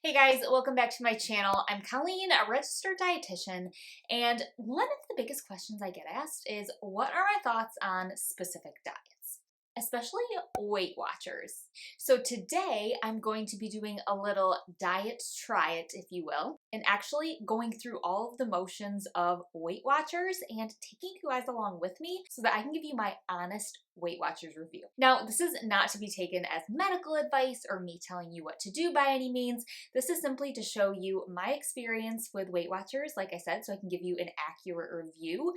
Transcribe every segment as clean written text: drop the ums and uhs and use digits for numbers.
Hey guys, welcome back to my channel. I'm Colleen, a registered dietitian, and one of the biggest questions I get asked is, what are my thoughts on specific diets, especially Weight Watchers? So today I'm going to be doing a little diet try it, if you will, and actually going through all of the motions of Weight Watchers and taking you guys along with me so that I can give you my honest Weight Watchers review. Now, this is not to be taken as medical advice or me telling you what to do by any means. This is simply to show you my experience with Weight Watchers, like I said, so I can give you an accurate review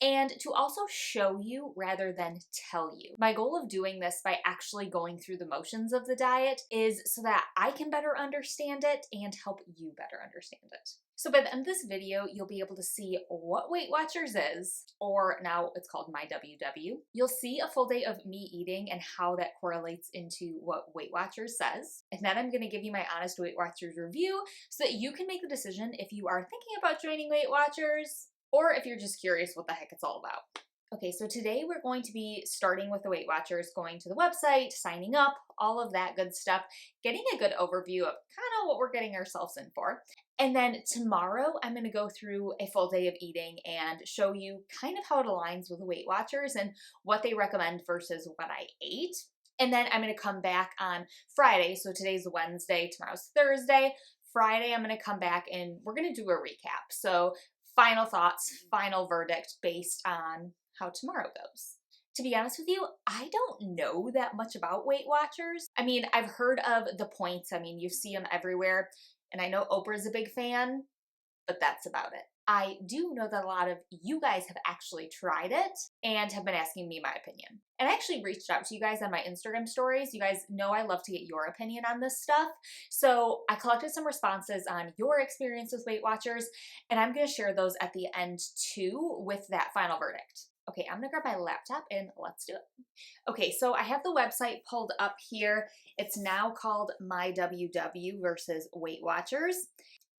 and to also show you rather than tell you. My goal of doing this by actually going through the motions of the diet is so that I can better understand it and help you better understand it. So by the end of this video, you'll be able to see what Weight Watchers is, or now it's called MyWW. You'll see a full day of me eating and how that correlates into what Weight Watchers says. And then I'm going to give you my honest Weight Watchers review so that you can make the decision if you are thinking about joining Weight Watchers or if you're just curious what the heck it's all about. Okay, so today we're going to be starting with the Weight Watchers, going to the website, signing up, all of that good stuff, getting a good overview of kind of what we're getting ourselves in for. And then tomorrow I'm going to go through a full day of eating and show you kind of how it aligns with the Weight Watchers and what they recommend versus what I ate. And then I'm going to come back on Friday. So today's Wednesday, tomorrow's Thursday. Friday I'm going to come back and we're going to do a recap. So final thoughts, final verdict based on how tomorrow goes. To be honest with you, I don't know that much about Weight Watchers. I mean, I've heard of the points. I mean, you see them everywhere. And I know Oprah's a big fan, but that's about it. I do know that a lot of you guys have actually tried it and have been asking me my opinion. And I actually reached out to you guys on my Instagram stories. You guys know I love to get your opinion on this stuff. So I collected some responses on your experience with Weight Watchers, and I'm going to share those at the end too with that final verdict. Okay, I'm gonna grab my laptop and let's do it. Okay, so I have the website pulled up here. It's now called MyWW versus Weight Watchers.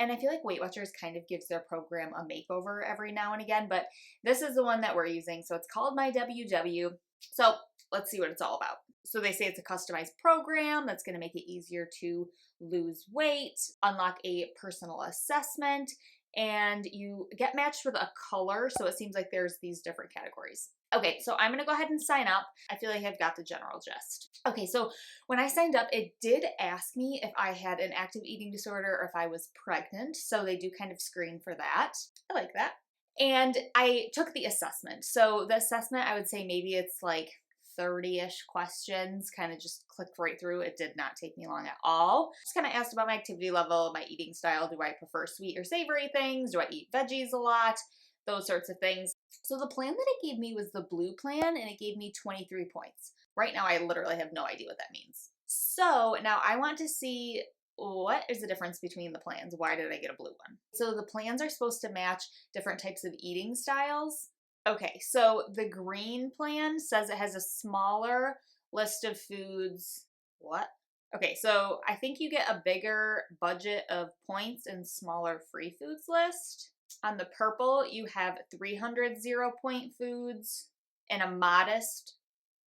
And I feel like Weight Watchers kind of gives their program a makeover every now and again, but this is the one that we're using. So it's called MyWW. So let's see what it's all about. So they say it's a customized program that's gonna make it easier to lose weight, unlock a personal assessment, and you get matched with a color, so it seems like there's these different categories. Okay, so I'm gonna go ahead and sign up. I feel like I've got the general gist. Okay, so when I signed up, it did ask me if I had an active eating disorder or if I was pregnant, so they do kind of screen for that. I like that. And I took the assessment. So the assessment, I would say maybe it's like 30-ish questions, kind of just clicked right through. It did not take me long at all. Just kind of asked about my activity level, my eating style. Do I prefer sweet or savory things? Do I eat veggies a lot? Those sorts of things. So the plan that it gave me was the blue plan, and it gave me 23 points. Right now, I literally have no idea what that means. So now I want to see what is the difference between the plans. Why did I get a blue one? So the plans are supposed to match different types of eating styles. Okay, so the green plan says it has a smaller list of foods. What? Okay, so I think you get a bigger budget of points and smaller free foods list. On the purple, you have 300 0-point foods and a modest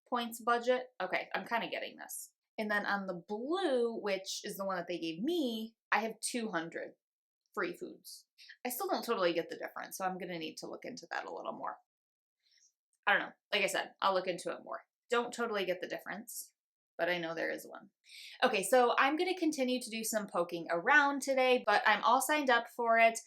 points budget. Okay, I'm kind of getting this. And then on the blue, which is the one that they gave me, I have 200 free foods. I still don't totally get the difference, so I'm going to need to look into that a little more. I don't know. Like I said, I'll look into it more. Don't totally get the difference, but I know there is one. Okay, so I'm going to continue to do some poking around today, but I'm all signed up for it.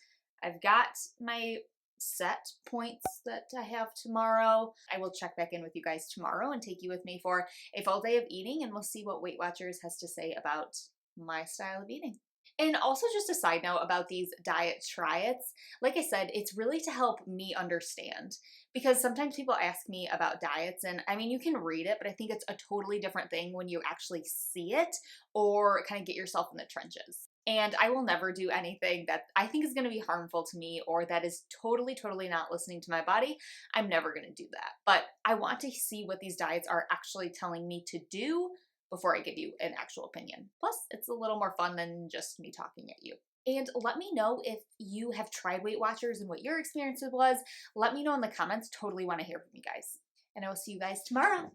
I've got my set points that I have tomorrow. I will check back in with you guys tomorrow and take you with me for a full day of eating, and we'll see what Weight Watchers has to say about my style of eating. And also just a side note about these diet try-its, like I said, it's really to help me understand, because sometimes people ask me about diets, and I mean, you can read it, but I think it's a totally different thing when you actually see it or kind of get yourself in the trenches. And I will never do anything that I think is going to be harmful to me or that is totally not listening to my body. I'm never going to do that. But I want to see what these diets are actually telling me to do before I give you an actual opinion. Plus, it's a little more fun than just me talking at you. And let me know if you have tried Weight Watchers and what your experience was. Let me know in the comments. Totally want to hear from you guys. And I will see you guys tomorrow.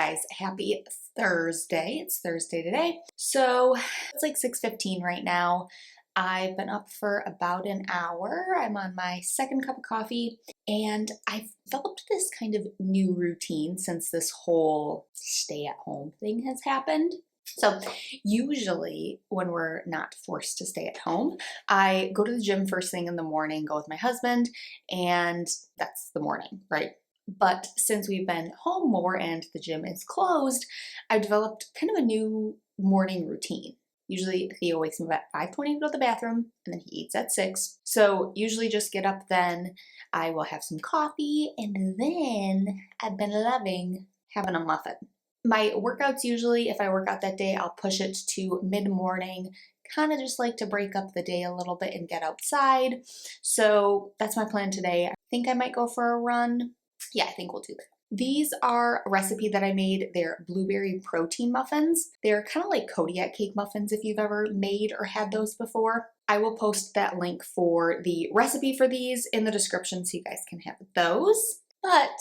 guys, happy Thursday. It's Thursday today. So it's like 6:15 right now. I've been up for about an hour. I'm on my second cup of coffee, and I've developed this kind of new routine since this whole stay-at-home thing has happened. So usually when we're not forced to stay at home, I go to the gym first thing in the morning, go with my husband, and that's the morning, right? But since we've been home more and the gym is closed, I've developed kind of a new morning routine. Usually Theo wakes me up at 5:20 to go to the bathroom, and then he eats at 6. So usually just get up then, I will have some coffee, and then I've been loving having a muffin. My workouts usually, if I work out that day, I'll push it to mid-morning, kind of just like to break up the day a little bit and get outside. So that's my plan today. I think I might go for a run. Yeah, I think we'll do that. These are a recipe that I made. They're blueberry protein muffins. They're kind of like Kodiak cake muffins if you've ever made or had those before. I will post that link for the recipe for these in the description so you guys can have those. But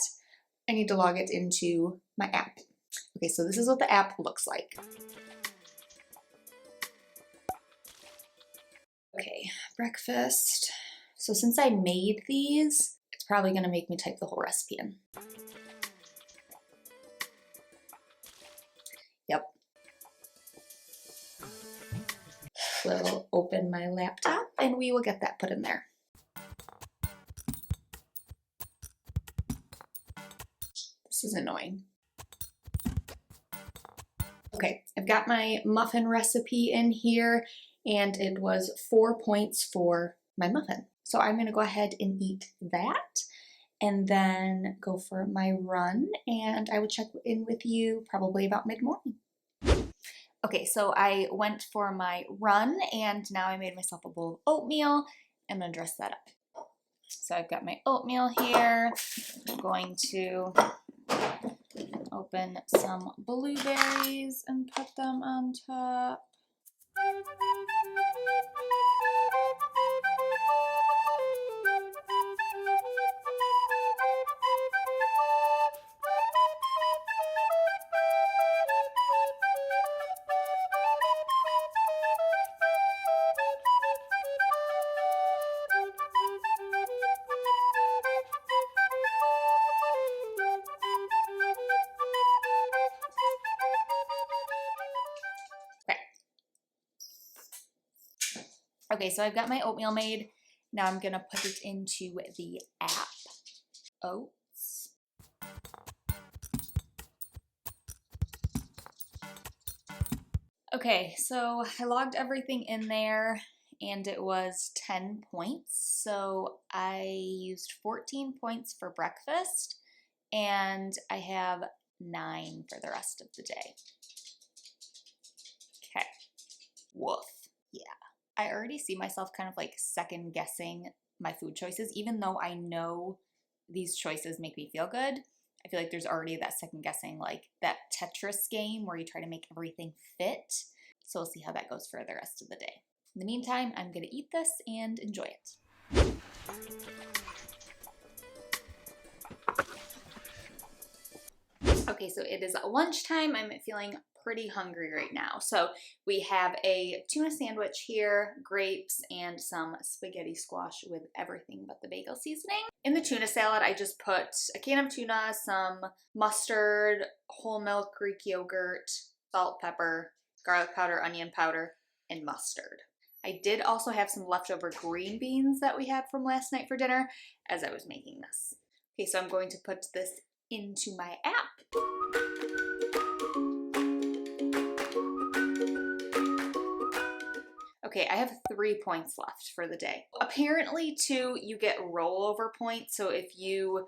I need to log it into my app. Okay, so this is what the app looks like. Okay, breakfast. So since I made these, it's probably gonna make me type the whole recipe in. Yep. We'll open my laptop and we will get that put in there. This is annoying. Okay, I've got my muffin recipe in here, and it was 4 points for my muffin. So I'm gonna go ahead and eat that and then go for my run, and I will check in with you probably about mid-morning. Okay, so I went for my run, and now I made myself a bowl of oatmeal. I'm gonna dress that up. So I've got my oatmeal here. I'm going to open some blueberries and put them on top. Okay, so I've got my oatmeal made. Now I'm gonna put it into the app. Oats. Okay, so I logged everything in there and it was 10 points. So I used 14 points for breakfast and I have 9 for the rest of the day. Okay, woof. Yeah. I already see myself kind of like second guessing my food choices, even though I know these choices make me feel good. I feel like there's already that second guessing, like that Tetris game where you try to make everything fit. So we'll see how that goes for the rest of the day. In the meantime, I'm gonna eat this and enjoy it. Okay, so it is lunchtime. I'm feeling pretty hungry right now. So we have a tuna sandwich here, grapes, and some spaghetti squash with everything but the bagel seasoning. In the tuna salad, I just put a can of tuna, some mustard, whole milk Greek yogurt, salt, pepper, garlic powder, onion powder, and mustard. I did also have some leftover green beans that we had from last night for dinner as I was making this. Okay, so I'm going to put this into my app. Okay, I have 3 points left for the day. Apparently, too, you get rollover points. So if you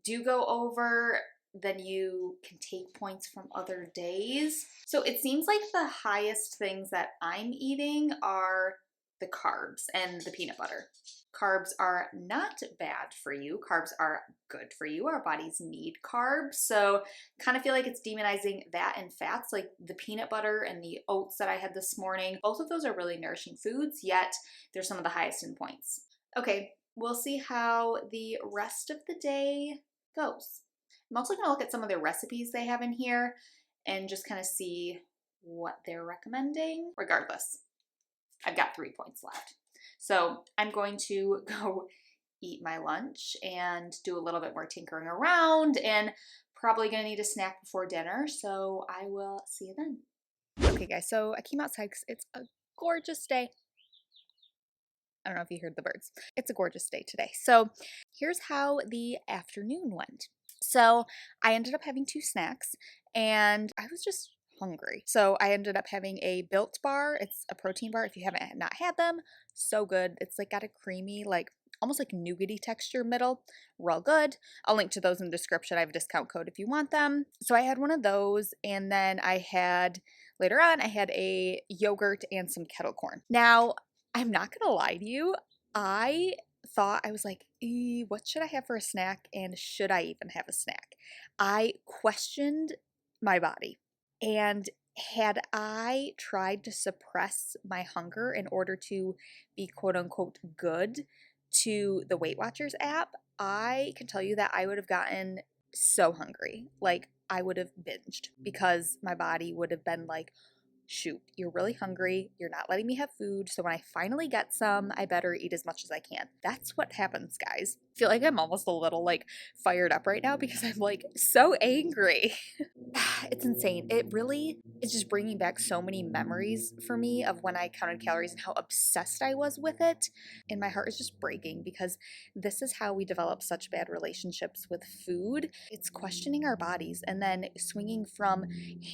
do go over, then you can take points from other days. So it seems like the highest things that I'm eating are the carbs and the peanut butter. Carbs are not bad for you. Carbs are good for you. Our bodies need carbs. So kind of feel like it's demonizing that and fats, like the peanut butter and the oats that I had this morning. Both of those are really nourishing foods, yet they're some of the highest in points. Okay, we'll see how the rest of the day goes. I'm also going to look at some of their recipes they have in here and just kind of see what they're recommending. Regardless, I've got 3 points left. So I'm going to go eat my lunch and do a little bit more tinkering around, and probably gonna need a snack before dinner, so I will see you then. Okay guys, so I came outside because it's a gorgeous day. I don't know if you heard the birds. It's a gorgeous day today. So here's how the afternoon went. So I ended up having 2 snacks and I was just hungry. So I ended up having a Built bar. It's a protein bar. If you haven't not had them, so good. It's like got a creamy, like almost like nougaty texture middle. Real good. I'll link to those in the description. I have a discount code if you want them. So I had one of those, and then later on I had a yogurt and some kettle corn. Now, I'm not gonna lie to you, I was like, what should I have for a snack, and should I even have a snack? I questioned my body, and had I tried to suppress my hunger in order to be quote unquote good to the Weight Watchers app, I can tell you that I would have gotten so hungry. Like, I would have binged because my body would have been like, shoot, you're really hungry, you're not letting me have food, so when I finally get some, I better eat as much as I can. That's what happens, guys. I feel like I'm almost a little like fired up right now because I'm like so angry. It's insane. It really is just bringing back so many memories for me of when I counted calories and how obsessed I was with it. And my heart is just breaking because this is how we develop such bad relationships with food. It's questioning our bodies and then swinging from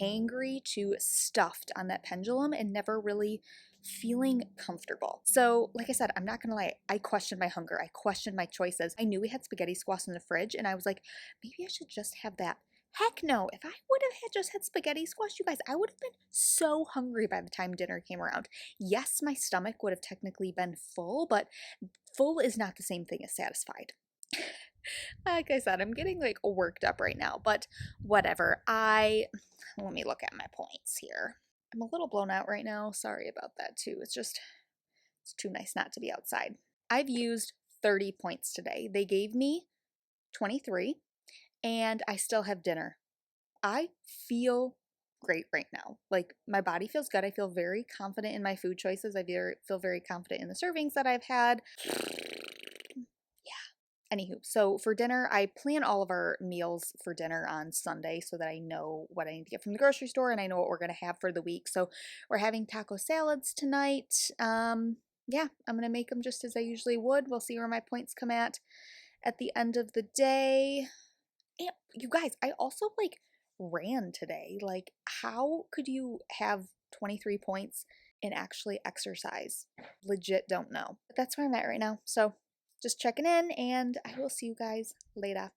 hangry to stuffed on that pendulum and never really feeling comfortable. So, like I said, I'm not gonna lie, I questioned my hunger. I questioned my choices. I knew we had spaghetti squash in the fridge, and I was like, maybe I should just have that. Heck no. If I would have just had spaghetti squash, you guys, I would have been so hungry by the time dinner came around. Yes, my stomach would have technically been full, but full is not the same thing as satisfied. Like I said, I'm getting like worked up right now, but whatever. Let me look at my points here. I'm a little blown out right now. Sorry about that too. It's too nice not to be outside. I've used 30 points today. They gave me 23, and I still have dinner. I feel great right now. Like, my body feels good. I feel very confident in my food choices. I feel very confident in the servings that I've had. Anywho, so for dinner, I plan all of our meals for dinner on Sunday so that I know what I need to get from the grocery store and I know what we're going to have for the week. So we're having taco salads tonight. Yeah, I'm going to make them just as I usually would. We'll see where my points come at the end of the day. And you guys, I also like ran today. Like, how could you have 23 points and actually exercise? Legit don't know. But that's where I'm at right now. So just checking in, and I will see you guys later.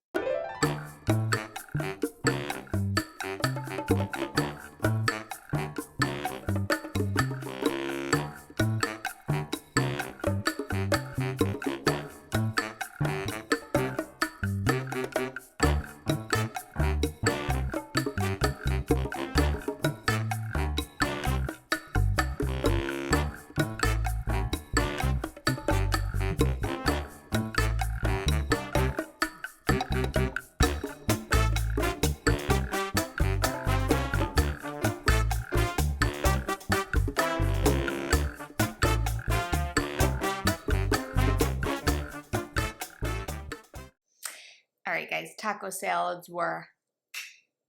All right, guys, taco salads were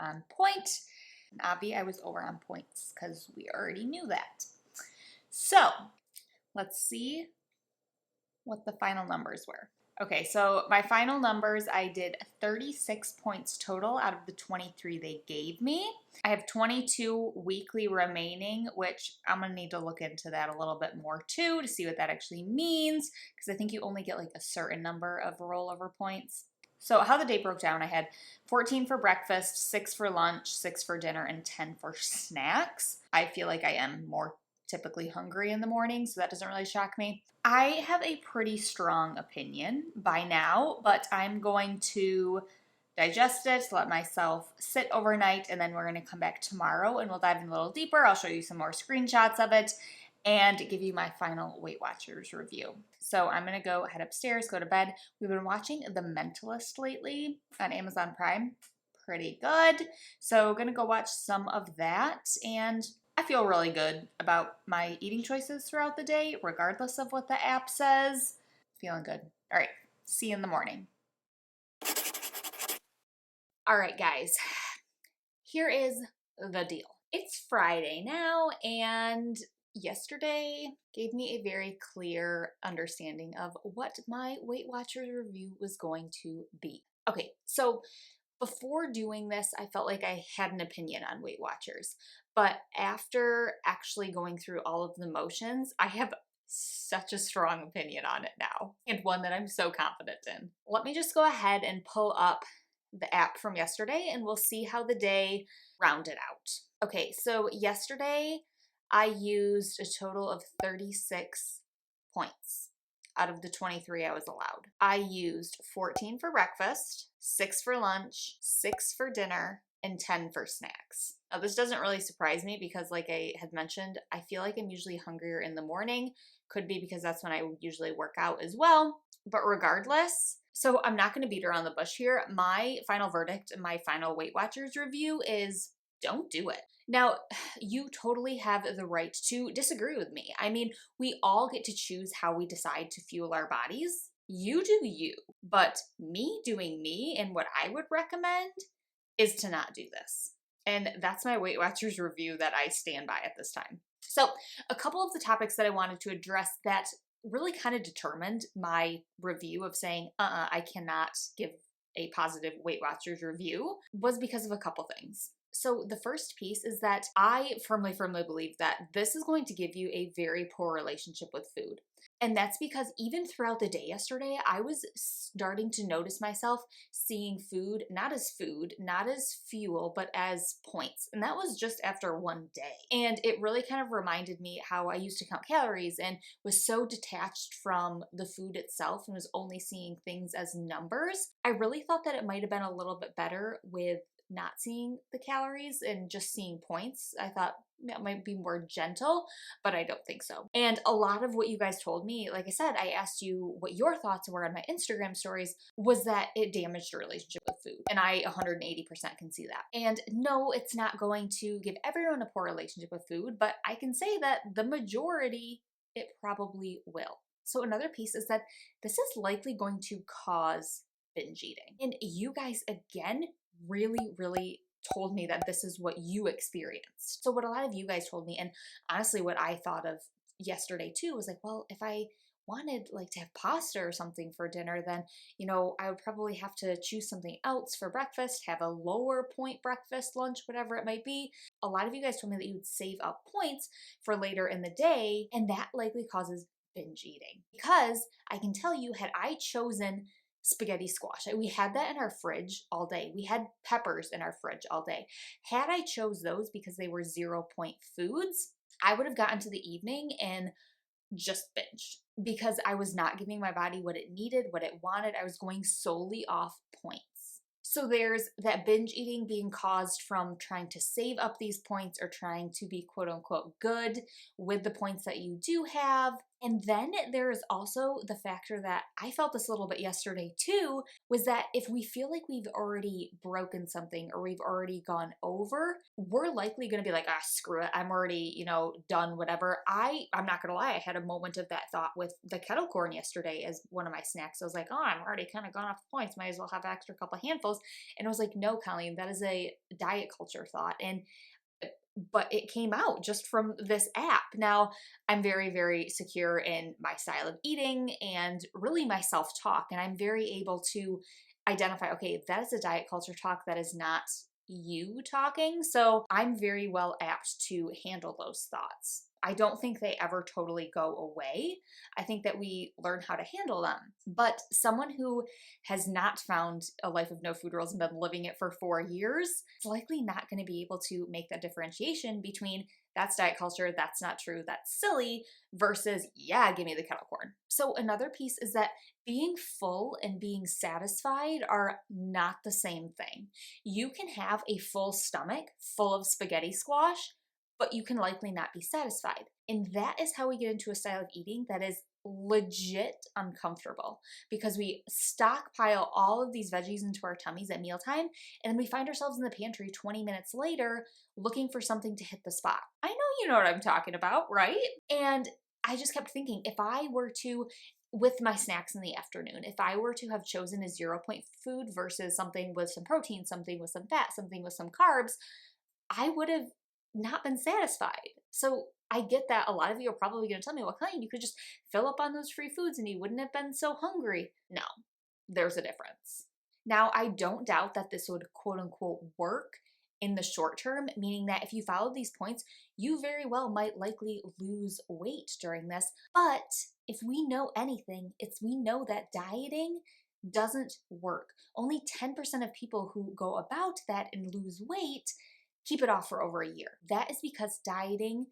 on point. Obvi, I was over on points because we already knew that. So let's see what the final numbers were. Okay, so my final numbers, I did 36 points total out of the 23 they gave me. I have 22 weekly remaining, which I'm gonna need to look into that a little bit more too to see what that actually means, because I think you only get like a certain number of rollover points. So how the day broke down, I had 14 for breakfast, 6 for lunch, 6 for dinner, and 10 for snacks. I feel like I am more typically hungry in the morning, so that doesn't really shock me. I have a pretty strong opinion by now, but I'm going to digest it, let myself sit overnight, and then we're going to come back tomorrow and we'll dive in a little deeper. I'll show you some more screenshots of it and give you my final Weight Watchers review. So I'm going to go head upstairs, go to bed. We've been watching The Mentalist lately on Amazon Prime. pretty good. So gonna go watch some of that, and I feel really good about my eating choices throughout the day, regardless of what the app says. Feeling good. All right, see you in the morning. All right, guys, here is the deal. It's Friday now, and yesterday gave me a very clear understanding of what my Weight Watchers review was going to be. Okay, so before doing this, I felt like I had an opinion on Weight Watchers, but after actually going through all of the motions, I have such a strong opinion on it now, and one that I'm so confident in. Let me just go ahead and pull up the app from yesterday and we'll see how the day rounded out. Okay, so yesterday I used a total of 36 points out of the 23 I was allowed. I used 14 for breakfast, 6 for lunch, 6 for dinner, and 10 for snacks. Now, this doesn't really surprise me because, like I had mentioned, I feel like I'm usually hungrier in the morning. Could be because that's when I usually work out as well. But regardless, so I'm not going to beat around the bush here. My final verdict, my final Weight Watchers review is don't do it. Now, you totally have the right to disagree with me. I mean, we all get to choose how we decide to fuel our bodies. You do you. But me doing me and what I would recommend is to not do this. And that's my Weight Watchers review that I stand by at this time. So, a couple of the topics that I wanted to address that really kind of determined my review of saying, I cannot give a positive Weight Watchers review was because of a couple things. So the first piece is that I firmly believe that this is going to give you a very poor relationship with food. And that's because even throughout the day yesterday, I was starting to notice myself seeing food, not as fuel, but as points. And that was just after one day. And it really kind of reminded me how I used to count calories and was so detached from the food itself and was only seeing things as numbers. I really thought that it might have been a little bit better with not seeing the calories and just seeing points. I thought that might be more gentle, but I don't think so. And a lot of what you guys told me, like I said, I asked you what your thoughts were on my Instagram stories, was that it damaged your relationship with food. And I 180% can see that. And no, it's not going to give everyone a poor relationship with food, but I can say that the majority, it probably will. So another piece is that this is likely going to cause binge eating. And you guys, again, really told me that this is what you experienced. So what a lot of you guys told me, and honestly what I thought of yesterday too, was like, well, if I wanted like to have pasta or something for dinner, then, you know, I would probably have to choose something else for breakfast, have a lower point breakfast, lunch, whatever it might be. A lot of you guys told me that you would save up points for later in the day, and that likely causes binge eating. Because I can tell you, had I chosen spaghetti squash, we had that in our fridge all day. We had peppers in our fridge all day. Had I chose those because they were 0-point foods, I would have gotten to the evening and just binged because I was not giving my body what it needed, what it wanted. I was going solely off points. So there's that binge eating being caused from trying to save up these points or trying to be quote unquote good with the points that you do have. And then there is also the factor that I felt this a little bit yesterday too, was that if we feel like we've already broken something or we've already gone over, we're likely going to be like, screw it. I'm already, done, whatever. I'm not going to lie. I had a moment of that thought with the kettle corn yesterday as one of my snacks. I was like, I'm already kind of gone off points. Might as well have an extra couple handfuls. And I was like, no, Colleen, that is a diet culture thought. But it came out just from this app. Now, I'm very secure in my style of eating and really my self-talk. And I'm very able to identify, okay, that is a diet culture talk, that is not you talking. So I'm very well apt to handle those thoughts. I don't think they ever totally go away. I think that we learn how to handle them. But someone who has not found a life of no food rules and been living it for 4 years is likely not going to be able to make that differentiation between that's diet culture, that's not true, that's silly, versus, yeah, give me the kettle corn. So another piece is that being full and being satisfied are not the same thing. You can have a full stomach full of spaghetti squash, but you can likely not be satisfied. And that is how we get into a style of eating that is legit uncomfortable, because we stockpile all of these veggies into our tummies at mealtime, and then we find ourselves in the pantry 20 minutes later looking for something to hit the spot. I know you know what I'm talking about, right? And I just kept thinking, if I were to, with my snacks in the afternoon, if I were to have chosen a 0-point food versus something with some protein, something with some fat, something with some carbs, I would have not been satisfied. So I get that a lot of you are probably going to tell me, well, Colleen, you could just fill up on those free foods and you wouldn't have been so hungry. No, there's a difference. Now, I don't doubt that this would quote unquote work in the short term, meaning that if you follow these points, you very well might likely lose weight during this. But if we know anything, we know that dieting doesn't work. Only 10% of people who go about that and lose weight keep it off for over a year. That is because dieting,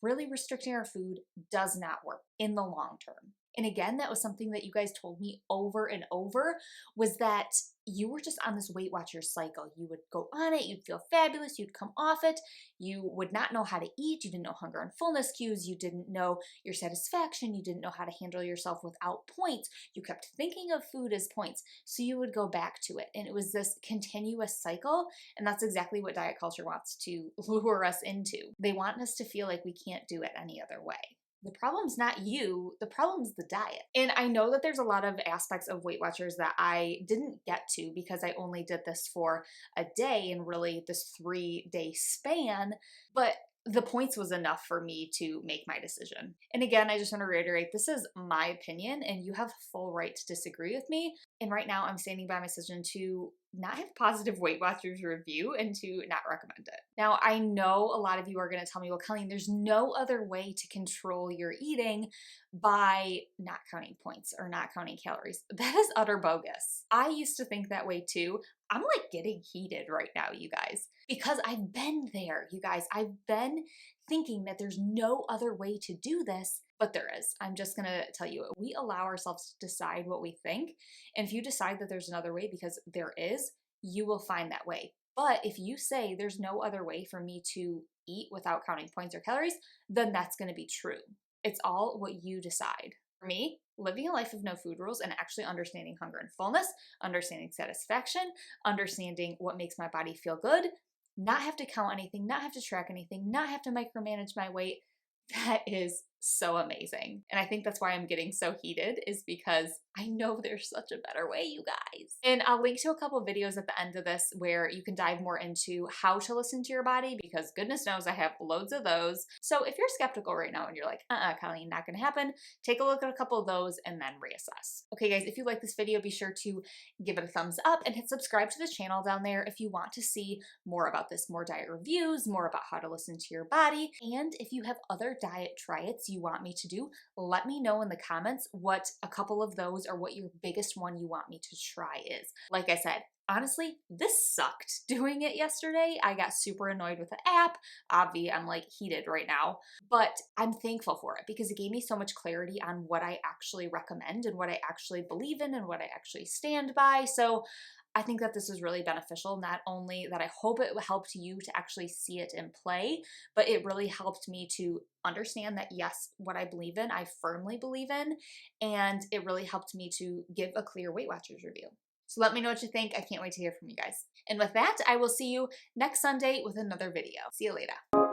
really restricting our food, does not work in the long term. And again, that was something that you guys told me over and over, was that you were just on this Weight Watchers cycle. You would go on it, you'd feel fabulous, you'd come off it, you would not know how to eat, you didn't know hunger and fullness cues, you didn't know your satisfaction, you didn't know how to handle yourself without points, you kept thinking of food as points, so you would go back to it. And it was this continuous cycle, and that's exactly what diet culture wants to lure us into. They want us to feel like we can't do it any other way. The problem's not you, the problem's the diet. And I know that there's a lot of aspects of Weight Watchers that I didn't get to because I only did this for a day and really this 3-day span, but the points was enough for me to make my decision. And again, I just want to reiterate, this is my opinion and you have full right to disagree with me. And right now I'm standing by my decision to not have positive Weight Watchers review and to not recommend it. Now, I know a lot of you are going to tell me, well, Colleen, there's no other way to control your eating by not counting points or not counting calories. That is utter bogus. I used to think that way too. I'm like getting heated right now, you guys, because I've been there, you guys. I've been thinking that there's no other way to do this, but there is. I'm just gonna tell you, we allow ourselves to decide what we think. And if you decide that there's another way, because there is, you will find that way. But if you say there's no other way for me to eat without counting points or calories, then that's gonna be true. It's all what you decide. For me, living a life of no food rules and actually understanding hunger and fullness, understanding satisfaction, understanding what makes my body feel good, not have to count anything, not have to track anything, not have to micromanage my weight, that is so amazing. And I think that's why I'm getting so heated, is because I know there's such a better way, you guys. And I'll link to a couple of videos at the end of this where you can dive more into how to listen to your body, because goodness knows I have loads of those. So if you're skeptical right now and you're like, Colleen, not gonna happen, take a look at a couple of those and then reassess. Okay guys, if you like this video, be sure to give it a thumbs up and hit subscribe to the channel down there if you want to see more about this, more diet reviews, more about how to listen to your body. And if you have other diet try-its you want me to do, let me know in the comments what a couple of those or what your biggest one you want me to try is. Like I said, honestly, this sucked doing it yesterday. I got super annoyed with the app. Obvi, I'm like heated right now, but I'm thankful for it because it gave me so much clarity on what I actually recommend and what I actually believe in and what I actually stand by. So I think that this is really beneficial. Not only that I hope it helped you to actually see it in play, but it really helped me to understand that yes, what I believe in, I firmly believe in, and it really helped me to give a clear Weight Watchers review. So let me know what you think. I can't wait to hear from you guys. And with that, I will see you next Sunday with another video. See you later.